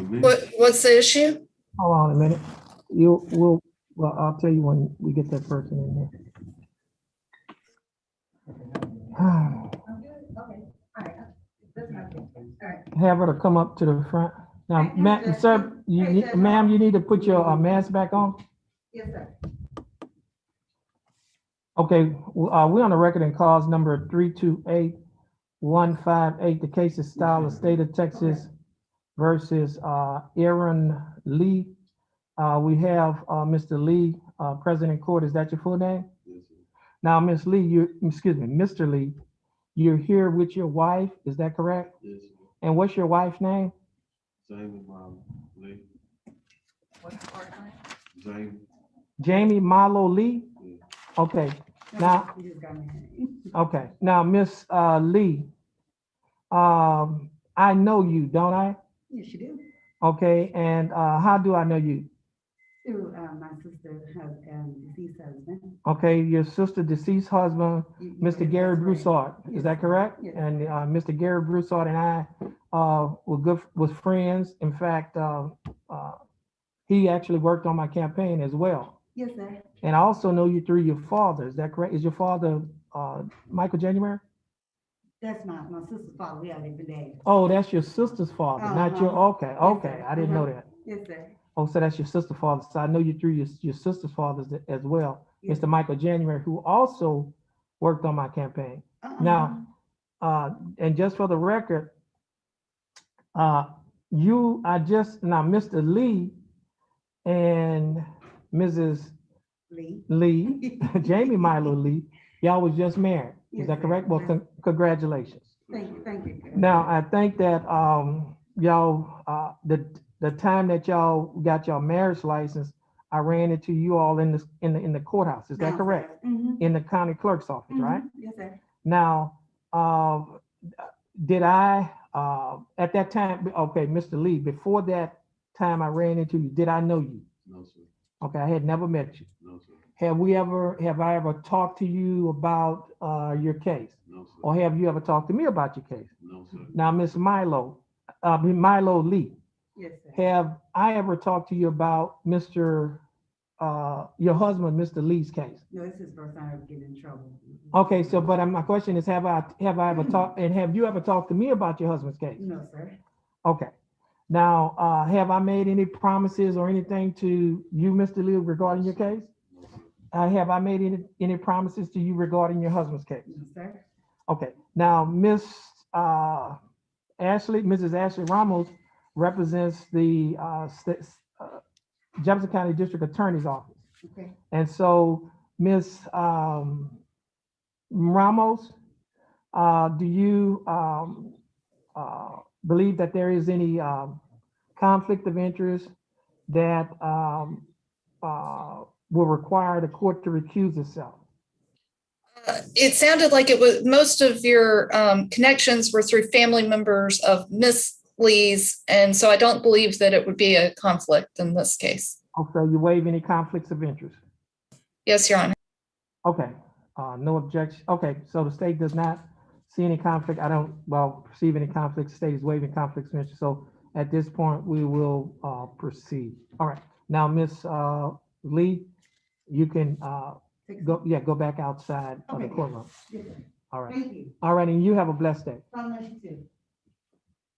What's the issue? Hold on a minute. Well, I'll tell you when we get that person in there. Have her to come up to the front. Now, sir, ma'am, you need to put your mask back on. Yes, sir. Okay, we're on the record in cause number 328158. The case is style of state of Texas versus Aaron Lee. We have Mr. Lee, present in court. Is that your full name? Yes, sir. Now, Miss Lee, Mr. Lee, you're here with your wife. Is that correct? Yes, sir. And what's your wife's name? Jamie Milo Lee. What's the first name? Jamie. Jamie Milo Lee. Yeah. Okay. Now, You just got me. okay. Now, Miss Lee, I know you, don't I? Yes, you do. Okay. And how do I know you? Through my sister, deceased husband. Okay, your sister, deceased husband, Mr. Gary Broussard. Is that correct? Yes. And Mr. Gary Broussard and I was friends. In fact, he actually worked on my campaign as well. Yes, sir. And I also know you through your father. Is that correct? Is your father Michael January? That's my sister's father. We have different days. Oh, that's your sister's father, not your. Okay, okay. I didn't know that. Yes, sir. Oh, so that's your sister's father. So I know you through your sister's father as well, Yes. Mr. Michael January, who also worked on my campaign. Now, and just for the record, Mr. Lee and Mrs. Lee, Jamie Milo Lee, y'all was just married. Is Yes, that sir. correct? Well, congratulations. Thank you, thank you. Now, I think that y'all, the time that y'all got your marriage license, I ran into you all in the courthouse. Is that correct? Mm-hmm. In the county clerk's office, right? Yes, sir. Now, did I at that time? Okay, Mr. Lee. Before that time, I ran into you. Did I know you? No, sir. Okay, I had never met you. No, sir. Have I ever talked to you about your case, No, sir. or have you ever talked to me about your case? No, sir. Now, Miss Milo Lee, Yes, sir. have I ever talked to you about your husband, Mr. Lee's case? No, this is the first time I ever get in trouble. Okay, so but my question is, have I ever talked, and have you ever talked to me about your husband's case? No, sir. Okay. Now, have I made any promises or anything to you, Mr. Lee, regarding your case? No, sir. Have I made any promises to you regarding your husband's case? No, sir. Okay. Now, Mrs. Ashley Ramos represents the Jefferson County District Attorney's Office. Okay. And so, Ms. Ramos, do you believe that there is any conflict of interest that will require the court to recuse itself? It sounded like it was most of your connections were through family members of Miss Lee's, and so I don't believe that it would be a conflict in this case. Okay, you waive any conflicts of interest? Yes, Your Honor. Okay, no objection. Okay, so the state does not see any conflict. I don't, perceive any conflicts. The state is waiving conflicts of interest. So at this point, we will proceed. All right, now, Miss Lee, you can go back outside of the Okay. courtroom. Yes, sir. All right. Thank you. All right, and you have a blessed day. God bless you too.